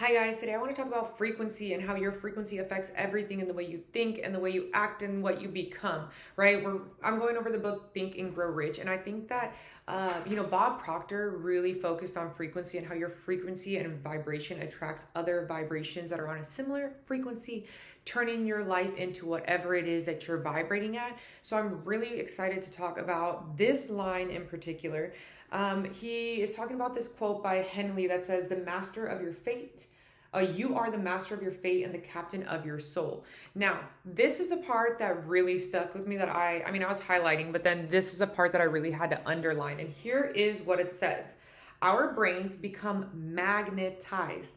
Hi guys, today I want to talk about frequency and how your frequency affects everything in the way you think and the way you act and what you become, right? I'm going over the book Think and Grow Rich, and I think that Bob Proctor really focused on frequency and how your frequency and vibration attracts other vibrations that are on a similar frequency, turning your life into whatever it is that you're vibrating at. So I'm really excited to talk about this line in particular. He is talking about this quote by Henley that says, "The master of your fate. You are the master of your fate and the captain of your soul." Now, this is a part that really stuck with me that I was highlighting, but then this is a part that I really had to underline. And here is what it says. Our brains become magnetized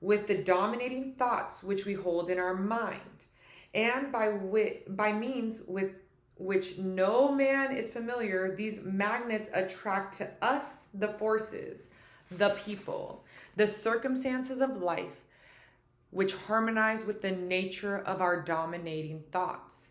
with the dominating thoughts which we hold in our mind, and by means with which no man is familiar, these magnets attract to us the forces, the people, the circumstances of life, which harmonize with the nature of our dominating thoughts.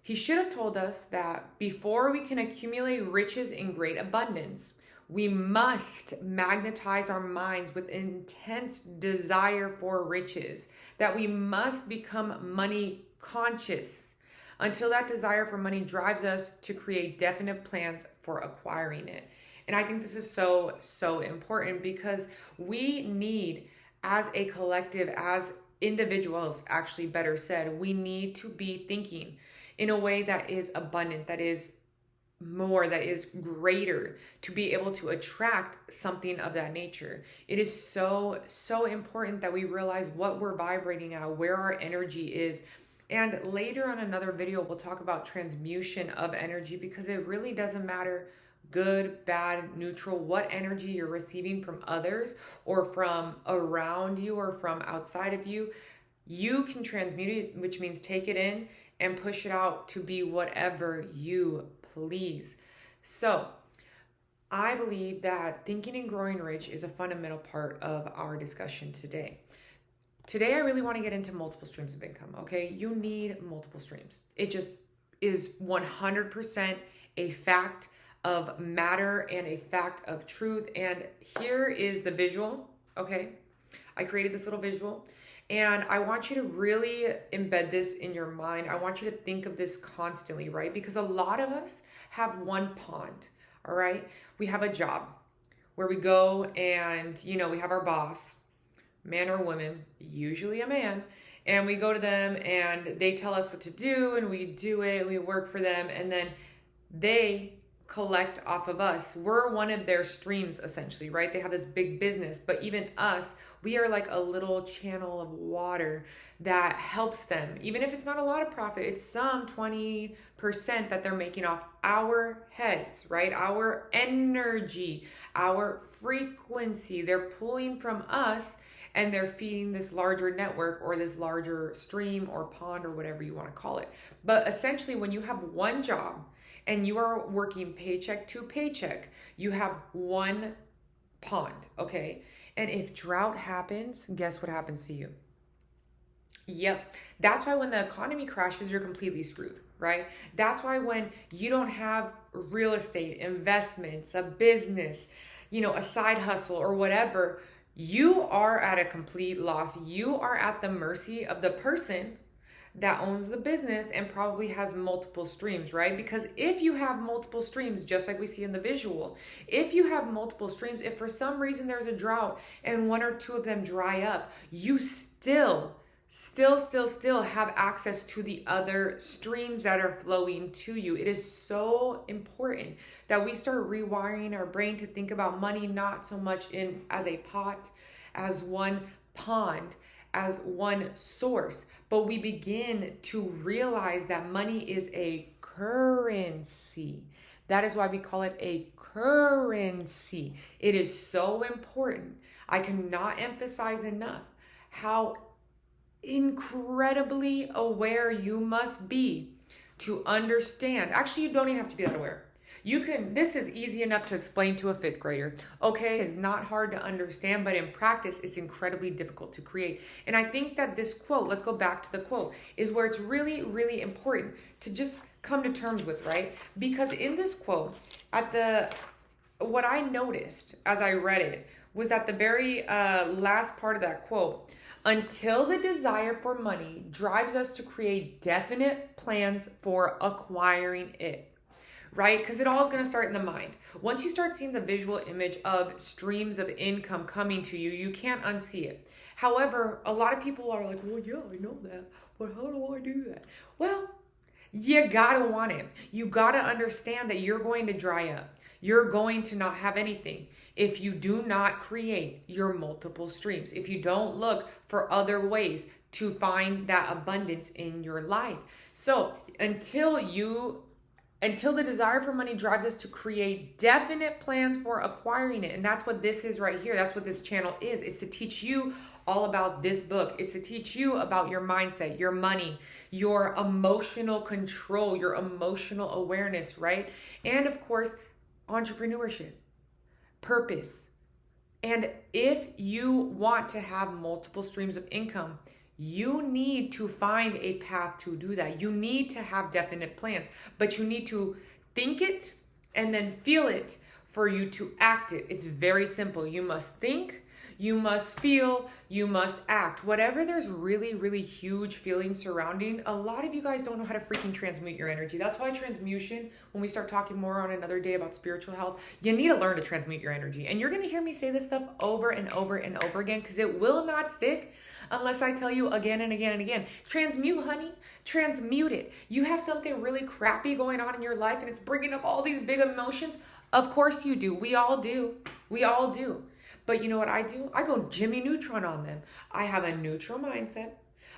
He should have told us that before we can accumulate riches in great abundance, we must magnetize our minds with intense desire for riches, that we must become money conscious until that desire for money drives us to create definite plans for acquiring it. And I think this is so important because we need, as a collective, as individuals, actually better said, we need to be thinking in a way that is abundant, that is more, that is greater, to be able to attract something of that nature. It is so important that we realize what we're vibrating at, where our energy is. And later on another video, we'll talk about transmutation of energy, because it really doesn't matter good, bad, neutral, what energy you're receiving from others or from around you or from outside of you. You can transmute it, which means take it in and push it out to be whatever you please. So I believe that thinking and growing rich is a fundamental part of our discussion today. Today, I really want to get into multiple streams of income, okay? You need multiple streams. It just is 100% a fact of matter and a fact of truth. And here is the visual, okay? I created this little visual, and I want you to really embed this in your mind. I want you to think of this constantly, right? Because a lot of us have one pond, all right? We have a job where we go and, we have our boss, man or woman, usually a man, and we go to them and they tell us what to do and we do it, we work for them, and then they collect off of us. We're one of their streams essentially, right? They have this big business, but even us, we are like a little channel of water that helps them. Even if it's not a lot of profit, it's some 20% that they're making off our heads, right? Our energy, our frequency. They're pulling from us and they're feeding this larger network or this larger stream or pond or whatever you want to call it. But essentially, when you have one job and you are working paycheck to paycheck, you have one pond, okay? And if drought happens, guess what happens to you? Yep. That's why when the economy crashes, you're completely screwed, right? That's why when you don't have real estate, investments, a business, a side hustle or whatever, you are at a complete loss. You are at the mercy of the person that owns the business and probably has multiple streams, right? Because if you have multiple streams, just like we see in the visual, if you have multiple streams, if for some reason there's a drought and one or two of them dry up, you still have access to the other streams that are flowing to you. It is so important that we start rewiring our brain to think about money not so much as a pot, as one pond, as one source, but we begin to realize that money is a currency. That is why we call it a currency. It is so important. I cannot emphasize enough how incredibly aware you must be to understand. Actually, you don't even have to be that aware. This is easy enough to explain to a fifth grader. Okay, it's not hard to understand, but in practice, it's incredibly difficult to create. And I think that this quote, let's go back to the quote, is where it's really important to just come to terms with, right? Because in this quote, what I noticed as I read it was at the very last part of that quote. Until the desire for money drives us to create definite plans for acquiring it. Right? Because it all is going to start in the mind. Once you start seeing the visual image of streams of income coming to you, you can't unsee it. However, a lot of people are like, well, yeah, I know that, but how do I do that? Well, you gotta want it. You gotta understand that you're going to dry up. You're going to not have anything if you do not create your multiple streams, if you don't look for other ways to find that abundance in your life. So until the desire for money drives us to create definite plans for acquiring it. And that's what this is right here. That's what this channel is to teach you all about this book. It's to teach you about your mindset, your money, your emotional control, your emotional awareness, right? And of course, entrepreneurship, purpose. And if you want to have multiple streams of income, you need to find a path to do that. You need to have definite plans, but you need to think it and then feel it for you to act it. It's very simple. You must think, you must feel, you must act. Whatever there's really, really huge feelings surrounding, a lot of you guys don't know how to freaking transmute your energy. That's why transmutation, when we start talking more on another day about spiritual health, you need to learn to transmute your energy. And you're going to hear me say this stuff over and over and over again because it will not stick unless I tell you again and again and again. Transmute, honey. Transmute it. You have something really crappy going on in your life and it's bringing up all these big emotions. Of course you do. We all do. We all do. But you know what I do? I go Jimmy Neutron on them. I have a neutral mindset.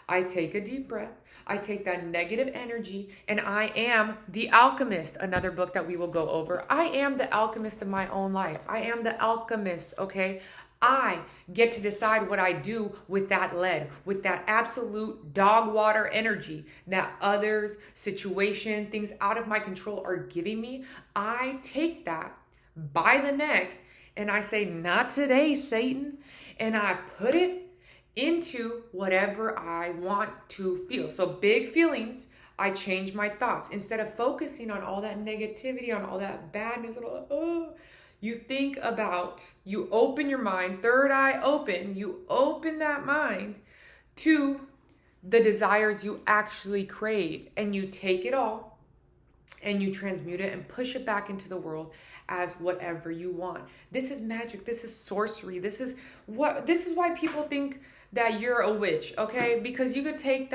I take a deep breath. I take that negative energy and I am the alchemist. Another book that we will go over. I am the alchemist of my own life. I am the alchemist, okay? I get to decide what I do with that lead, with that absolute dog water energy that others, situation, things out of my control are giving me. I take that by the neck and I say, not today, Satan. And I put it into whatever I want to feel. So big feelings, I change my thoughts. Instead of focusing on all that negativity, on all that badness, and all you think about, you open your mind, third eye open, you open that mind to the desires you actually crave, and you take it all and you transmute it and push it back into the world as whatever you want. This is magic. This is sorcery. This is why people think that you're a witch, okay? Because you could take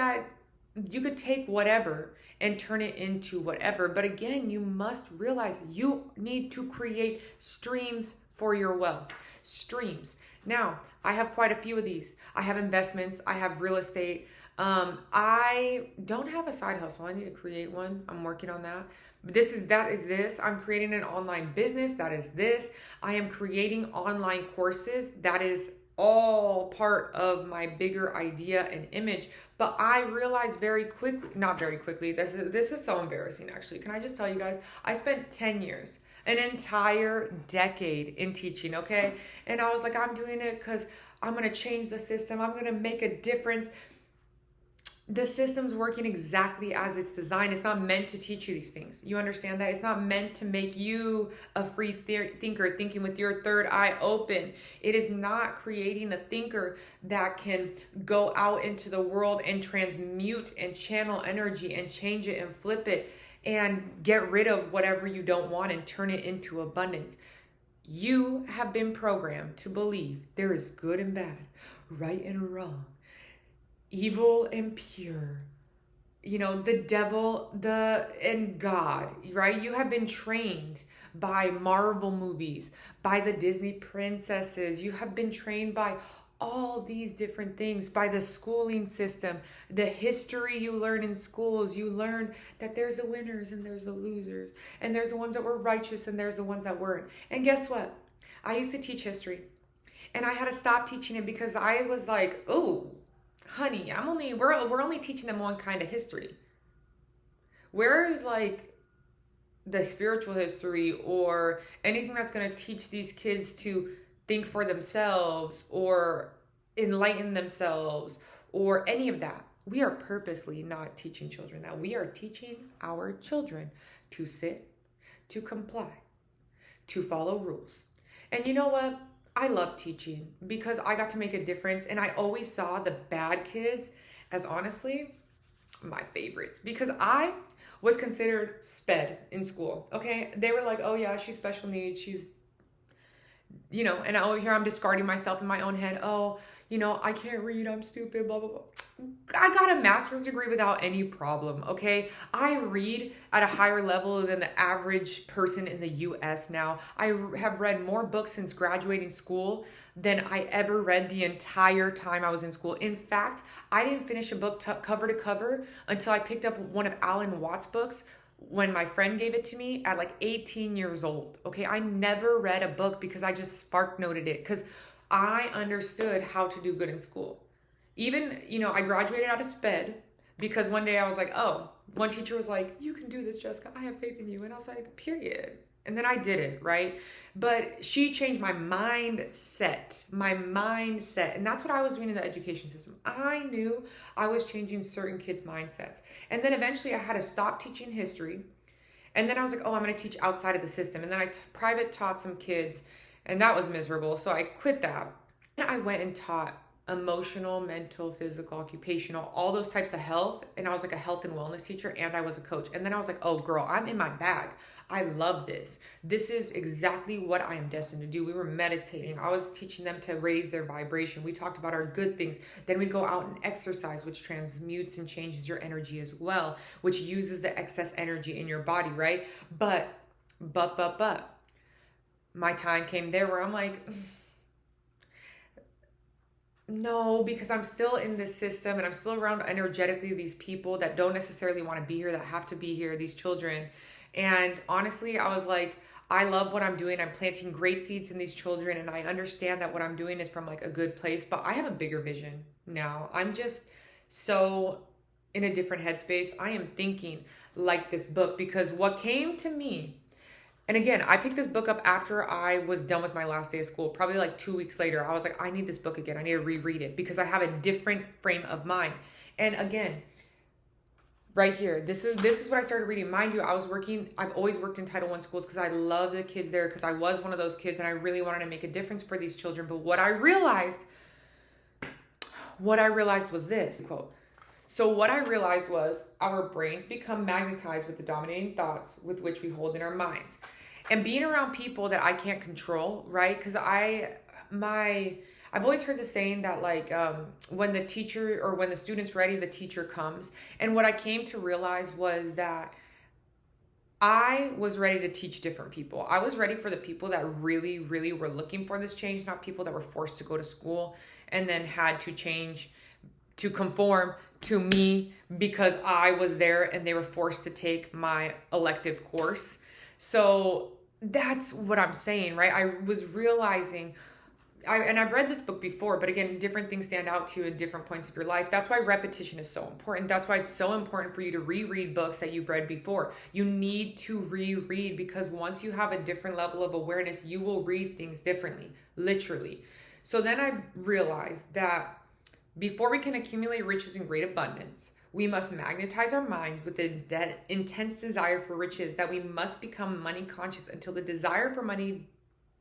whatever and turn it into whatever. But again, you must realize you need to create streams for your wealth. Streams. Now, I have quite a few of these. I have investments. I have real estate. I don't have a side hustle. I need to create one. I'm working on that. But that is this. I'm creating an online business. That is this. I am creating online courses. That is all part of my bigger idea and image. But I realized not very quickly, this is so embarrassing actually. Can I just tell you guys, I spent 10 years, an entire decade in teaching, okay? And I was like, I'm doing it because I'm going to change the system. I'm going to make a difference. The system's working exactly as it's designed. It's not meant to teach you these things. You understand that? It's not meant to make you a free thinker, thinking with your third eye open. It is not creating a thinker that can go out into the world and transmute and channel energy and change it and flip it and get rid of whatever you don't want and turn it into abundance. You have been programmed to believe there is good and bad, right and wrong, evil and pure, the devil, and God, right? You have been trained by Marvel movies, by the Disney princesses. You have been trained by all these different things, by the schooling system, the history you learn in schools. You learn that there's the winners and there's the losers, and there's the ones that were righteous and there's the ones that weren't. And guess what? I used to teach history and I had to stop teaching it because I was like, oh, honey, we're only teaching them one kind of history. Where is like the spiritual history or anything that's going to teach these kids to think for themselves or enlighten themselves or any of that? We are purposely not teaching children that. We are teaching our children to sit, to comply, to follow rules. And you know what? I love teaching because I got to make a difference. And I always saw the bad kids as honestly my favorites because I was considered sped in school. Okay. They were like, oh yeah, she's special needs. She's, and over here I'm discarding myself in my own head. Oh, I can't read. I'm stupid, blah, blah, blah. I got a master's degree without any problem, okay? I read at a higher level than the average person in the US now. I have read more books since graduating school than I ever read the entire time I was in school. In fact, I didn't finish a book cover to cover until I picked up one of Alan Watts' books when my friend gave it to me at like 18 years old, okay? I never read a book because I just spark noted it because I understood how to do good in school. Even, I graduated out of SPED because one day I was like, oh, one teacher was like, you can do this, Jessica. I have faith in you. And I was like, period. And then I did it, right? But she changed my mindset. And that's what I was doing in the education system. I knew I was changing certain kids' mindsets. And then eventually I had to stop teaching history. And then I was like, oh, I'm going to teach outside of the system. And then I private taught some kids. And that was miserable. So I quit that. And I went and taught emotional, mental, physical, occupational, all those types of health. And I was like a health and wellness teacher and I was a coach. And then I was like, oh girl, I'm in my bag. I love this. This is exactly what I am destined to do. We were meditating. I was teaching them to raise their vibration. We talked about our good things. Then we'd go out and exercise, which transmutes and changes your energy as well, which uses the excess energy in your body, right? But my time came there where I'm like, no, because I'm still in this system and I'm still around energetically these people that don't necessarily want to be here, that have to be here, these children. And honestly, I was like, I love what I'm doing. I'm planting great seeds in these children and I understand that what I'm doing is from like a good place, but I have a bigger vision now. I'm just so in a different headspace. I am thinking like this book because what came to me. And again, I picked this book up after I was done with my last day of school. Probably like 2 weeks later, I was like, I need this book again. I need to reread it because I have a different frame of mind. And again, right here, this is what I started reading. Mind you, I've always worked in Title I schools because I love the kids there because I was one of those kids and I really wanted to make a difference for these children. But what I realized was this, quote. So what I realized was our brains become magnetized with the dominating thoughts with which we hold in our minds. And being around people that I can't control, right? Because I've always heard the saying that like when the teacher or when the student's ready, the teacher comes. And what I came to realize was that I was ready to teach different people. I was ready for the people that really, really were looking for this change, not people that were forced to go to school and then had to change to conform to me because I was there and they were forced to take my elective course. So that's what I'm saying, right? I was realizing, I've read this book before, but again, different things stand out to you at different points of your life. That's why repetition is so important. That's why it's so important for you to reread books that you've read before. You need to reread because once you have a different level of awareness, you will read things differently, literally. So then I realized that before we can accumulate riches in great abundance, we must magnetize our minds with the intense desire for riches that we must become money conscious until the desire for money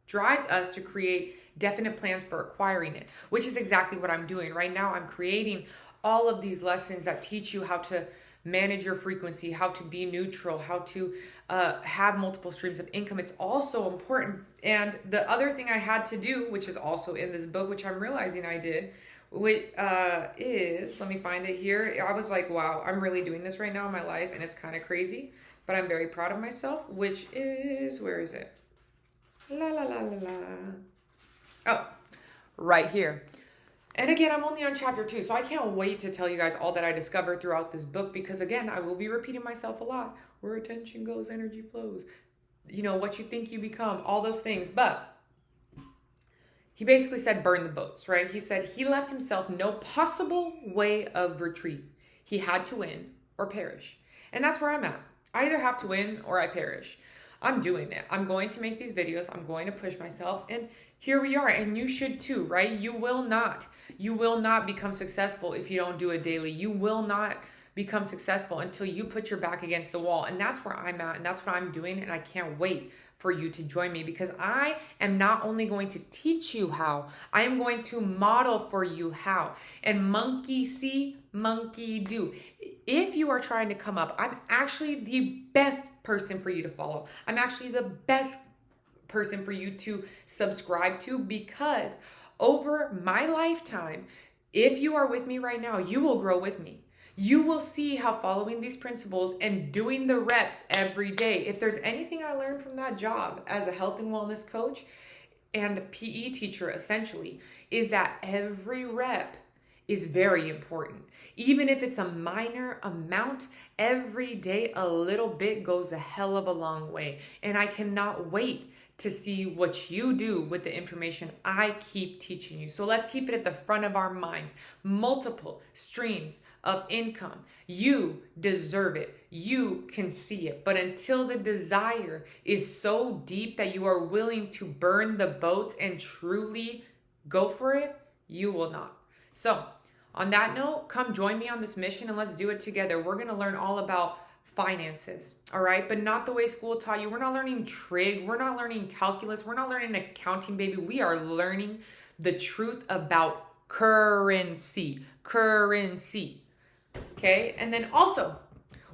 drives us to create definite plans for acquiring it, which is exactly what I'm doing right now. I'm creating all of these lessons that teach you how to manage your frequency, how to be neutral, how to have multiple streams of income. It's also important. And the other thing I had to do, which is also in this book, which I'm realizing I did, which is, let me find it here. I was like, wow, I'm really doing this right now in my life and it's kind of crazy, but I'm very proud of myself, which is, where is it? La la la la la. Oh, right here. And again, I'm only on chapter 2, so I can't wait to tell you guys all that I discovered throughout this book because again, I will be repeating myself a lot. Where attention goes, energy flows. What you think you become, all those things. But he basically said, burn the boats, right? He said he left himself no possible way of retreat. He had to win or perish. And that's where I'm at. I either have to win or I perish. I'm doing it. I'm going to make these videos. I'm going to push myself. And here we are. And you should too, right? You will not become successful if you don't do it daily. You will not become successful until you put your back against the wall. And that's where I'm at, and that's what I'm doing. And I can't wait for you to join me, because I am not only going to teach you how, I am going to model for you how. And monkey see, monkey do. If you are trying to come up, I'm actually the best person for you to follow. I'm actually the best person for you to subscribe to, because over my lifetime, if you are with me right now, you will grow with me. You will see how following these principles and doing the reps every day. If there's anything I learned from that job as a health and wellness coach and PE teacher, essentially, is that every rep is very important. Even if it's a minor amount, every day a little bit goes a hell of a long way. And I cannot wait to see what you do with the information I keep teaching you. So let's keep it at the front of our minds. Multiple streams of income. You deserve it. You can see it. But until the desire is so deep that you are willing to burn the boats and truly go for it, you will not. So on that note, come join me on this mission and let's do it together. We're going to learn all about finances, all right? But not the way school taught you. We're not learning trig. We're not learning calculus. We're not learning accounting, baby. We are learning the truth about currency. Currency. Okay? And then also,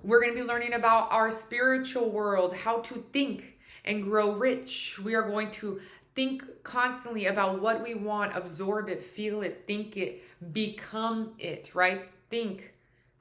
we're going to be learning about our spiritual world, how to think and grow rich. We are going to think constantly about what we want, absorb it, feel it, think it, become it, right? Think,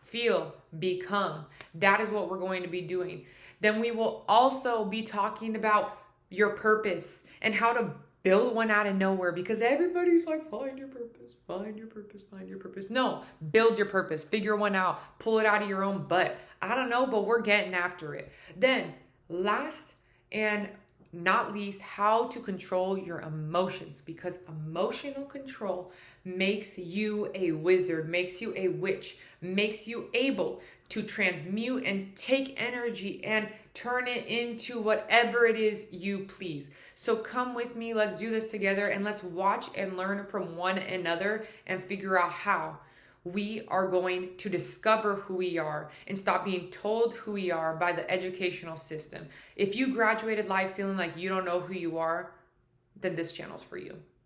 feel, become. That is what we're going to be doing. Then we will also be talking about your purpose and how to build one out of nowhere, because everybody's like, find your purpose, find your purpose, find your purpose. No, build your purpose, figure one out, pull it out of your own butt. I don't know, but we're getting after it. Then last and not least, how to control your emotions, because emotional control makes you a wizard, makes you a witch, makes you able to transmute and take energy and turn it into whatever it is you please. So come with me, let's do this together, and let's watch and learn from one another and figure out how we are going to discover who we are and stop being told who we are by the educational system. If you graduated life feeling like you don't know who you are, then this channel's for you.